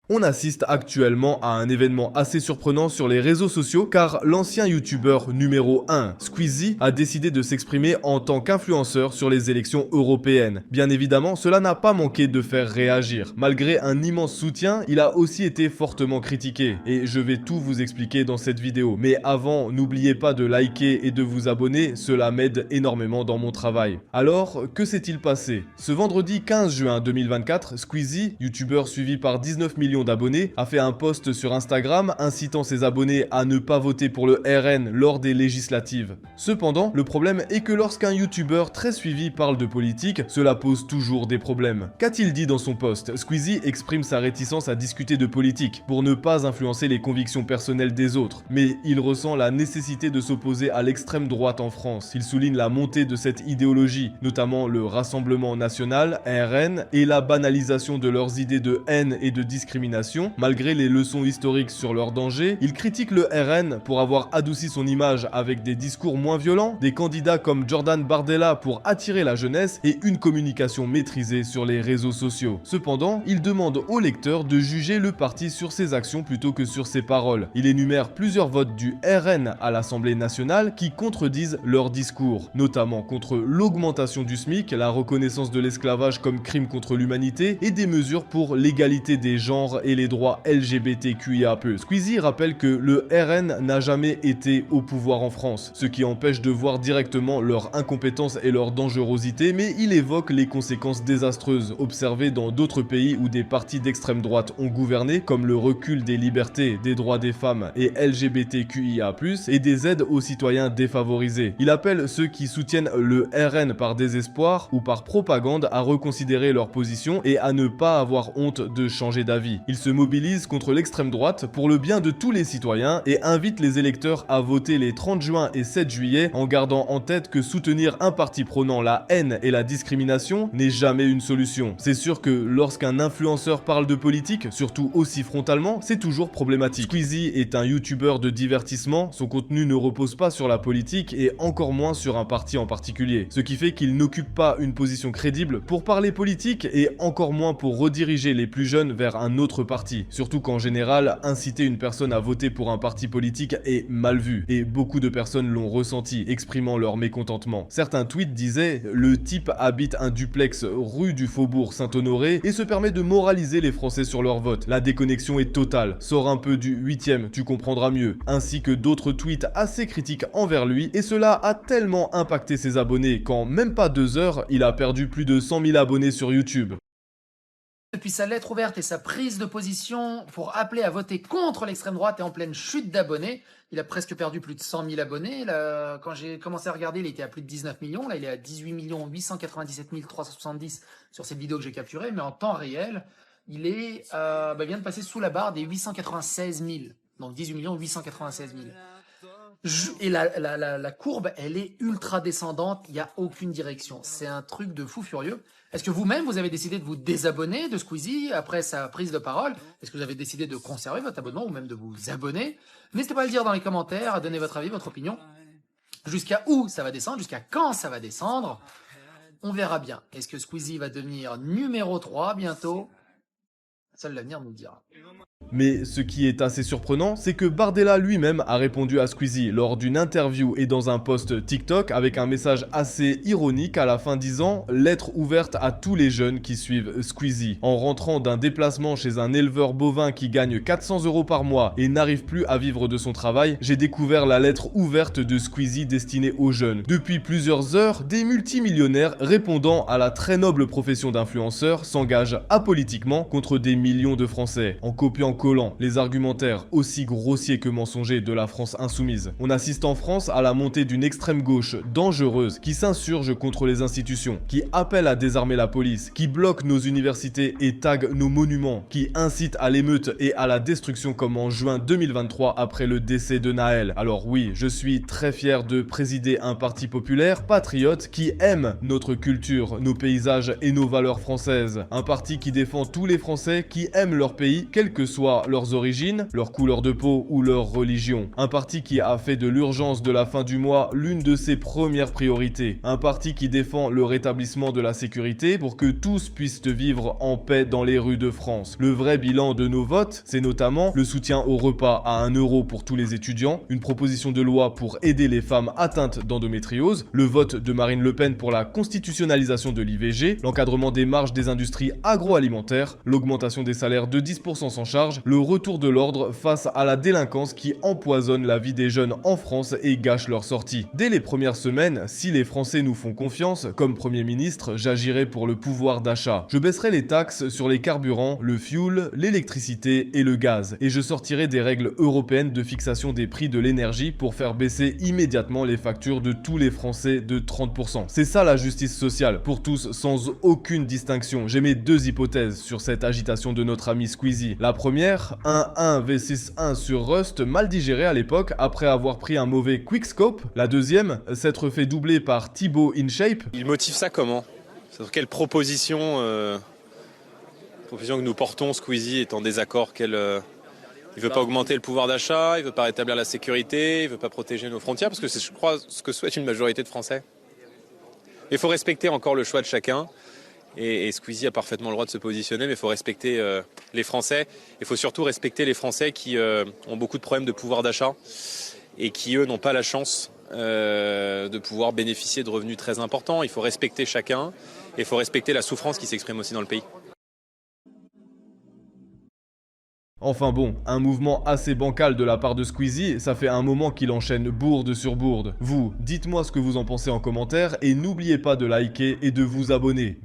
On assiste actuellement à un événement assez surprenant sur les réseaux sociaux car l'ancien youtubeur numéro 1, Squeezie, a décidé de s'exprimer en tant qu'influenceur sur les élections européennes. Bien évidemment, cela n'a pas manqué de faire réagir. Malgré un immense soutien, il a aussi été fortement critiqué et je vais tout vous expliquer dans cette vidéo. Mais avant, n'oubliez pas de liker et de vous abonner, cela m'aide énormément dans mon travail. Alors, que s'est-il passé? Ce vendredi 15 juin 2024, Squeezie, youtubeur suivi par 19 millions d'abonnés, a fait un post sur Instagram incitant ses abonnés à ne pas voter pour le RN lors des législatives. Cependant, le problème est que lorsqu'un youtubeur très suivi parle de politique, cela pose toujours des problèmes. Qu'a-t-il dit dans son post? Squeezie exprime sa réticence à discuter de politique pour ne pas influencer les convictions personnelles des autres, mais il ressent la nécessité de s'opposer à l'extrême droite en France. Il souligne la montée de cette idéologie, notamment le Rassemblement National, RN, et la banalisation de leurs idées de haine et de discrimination. Malgré les leçons historiques sur leur danger, il critique le RN pour avoir adouci son image avec des discours moins violents, des candidats comme Jordan Bardella pour attirer la jeunesse et une communication maîtrisée sur les réseaux sociaux. Cependant, il demande aux lecteurs de juger le parti sur ses actions plutôt que sur ses paroles. Il énumère plusieurs votes du RN à l'Assemblée nationale qui contredisent leur discours, notamment contre l'augmentation du SMIC, la reconnaissance de l'esclavage comme crime contre l'humanité et des mesures pour l'égalité des genres et les droits LGBTQIA+. Squeezie rappelle que le RN n'a jamais été au pouvoir en France, ce qui empêche de voir directement leur incompétence et leur dangerosité, mais il évoque les conséquences désastreuses observées dans d'autres pays où des partis d'extrême droite ont gouverné, comme le recul des libertés, des droits des femmes et LGBTQIA+, et des aides aux citoyens défavorisés. Il appelle ceux qui soutiennent le RN par désespoir ou par propagande à reconsidérer leur position et à ne pas avoir honte de changer d'avis. Il se mobilise contre l'extrême droite pour le bien de tous les citoyens et invite les électeurs à voter les 30 juin et 7 juillet en gardant en tête que soutenir un parti prônant la haine et la discrimination n'est jamais une solution. C'est sûr que lorsqu'un influenceur parle de politique, surtout aussi frontalement, c'est toujours problématique. Squeezie est un youtubeur de divertissement, son contenu ne repose pas sur la politique et encore moins sur un parti en particulier, ce qui fait qu'il n'occupe pas une position crédible pour parler politique et encore moins pour rediriger les plus jeunes vers un autre parti, surtout qu'en général, inciter une personne à voter pour un parti politique est mal vu, et beaucoup de personnes l'ont ressenti, exprimant leur mécontentement. Certains tweets disaient « Le type habite un duplex rue du Faubourg Saint-Honoré et se permet de moraliser les Français sur leur vote. La déconnexion est totale, sors un peu du 8e, tu comprendras mieux », ainsi que d'autres tweets assez critiques envers lui, et cela a tellement impacté ses abonnés qu'en même pas 2 heures, il a perdu plus de 100 000 abonnés sur YouTube. Depuis sa lettre ouverte et sa prise de position pour appeler à voter contre l'extrême droite et en pleine chute d'abonnés, il a presque perdu plus de 100 000 abonnés. Là, quand j'ai commencé à regarder, il était à plus de 19 millions. Là, il est à 18 897 370 sur cette vidéo que j'ai capturée. Mais en temps réel, il vient de passer sous la barre des 896 000. Donc 18 896 000. Et la courbe, elle est ultra descendante, il n'y a aucune direction. C'est un truc de fou furieux. Est-ce que vous-même, vous avez décidé de vous désabonner de Squeezie après sa prise de parole? Est-ce que vous avez décidé de conserver votre abonnement ou même de vous abonner? N'hésitez pas à le dire dans les commentaires, à donner votre avis, votre opinion. Jusqu'à où ça va descendre? Jusqu'à quand ça va descendre? On verra bien. Est-ce que Squeezie va devenir numéro 3 bientôt? Seul l'avenir nous le dira. Mais ce qui est assez surprenant, c'est que Bardella lui-même a répondu à Squeezie lors d'une interview et dans un post TikTok avec un message assez ironique à la fin disant « Lettre ouverte à tous les jeunes qui suivent Squeezie. En rentrant d'un déplacement chez un éleveur bovin qui gagne 400 € par mois et n'arrive plus à vivre de son travail, j'ai découvert la lettre ouverte de Squeezie destinée aux jeunes. Depuis plusieurs heures, des multimillionnaires répondant à la très noble profession d'influenceur s'engagent apolitiquement contre des millions de Français, en copiant collant les argumentaires aussi grossiers que mensongers de la France insoumise. On assiste en France à la montée d'une extrême gauche dangereuse qui s'insurge contre les institutions, qui appelle à désarmer la police, qui bloque nos universités et tague nos monuments, qui incite à l'émeute et à la destruction comme en juin 2023 après le décès de Naël. Alors oui, je suis très fier de présider un parti populaire, patriote, qui aime notre culture, nos paysages et nos valeurs françaises. Un parti qui défend tous les Français qui aiment leur pays, quelle que soit soit leurs origines, leur couleur de peau ou leur religion. Un parti qui a fait de l'urgence de la fin du mois l'une de ses premières priorités. Un parti qui défend le rétablissement de la sécurité pour que tous puissent vivre en paix dans les rues de France. Le vrai bilan de nos votes, c'est notamment le soutien au repas à 1 euro pour tous les étudiants, une proposition de loi pour aider les femmes atteintes d'endométriose, le vote de Marine Le Pen pour la constitutionnalisation de l'IVG, l'encadrement des marges des industries agroalimentaires, l'augmentation des salaires de 10% sans charge, le retour de l'ordre face à la délinquance qui empoisonne la vie des jeunes en France et gâche leur sortie. Dès les premières semaines, si les Français nous font confiance, comme Premier ministre, j'agirai pour le pouvoir d'achat. Je baisserai les taxes sur les carburants, le fuel, l'électricité et le gaz. Et je sortirai des règles européennes de fixation des prix de l'énergie pour faire baisser immédiatement les factures de tous les Français de 30%. C'est ça la justice sociale, pour tous sans aucune distinction. J'ai mes deux hypothèses sur cette agitation de notre ami Squeezie. La première, un 1v6-1 sur Rust mal digéré à l'époque après avoir pris un mauvais quickscope. La deuxième, s'être fait doubler par Thibaut InShape. Il motive ça comment? Sur quelle proposition que nous portons, Squeezie est en désaccord, il veut pas augmenter le pouvoir d'achat, il veut pas rétablir la sécurité, il veut pas protéger nos frontières, parce que c'est, je crois, ce que souhaite une majorité de Français. Il faut respecter encore le choix de chacun, et Squeezie a parfaitement le droit de se positionner, mais il faut respecter les Français. Il faut surtout respecter les Français qui ont beaucoup de problèmes de pouvoir d'achat, et qui, eux, n'ont pas la chance de pouvoir bénéficier de revenus très importants. Il faut respecter chacun, et il faut respecter la souffrance qui s'exprime aussi dans le pays. Enfin bon, un mouvement assez bancal de la part de Squeezie, ça fait un moment qu'il enchaîne bourde sur bourde. Vous, dites-moi ce que vous en pensez en commentaire et n'oubliez pas de liker et de vous abonner.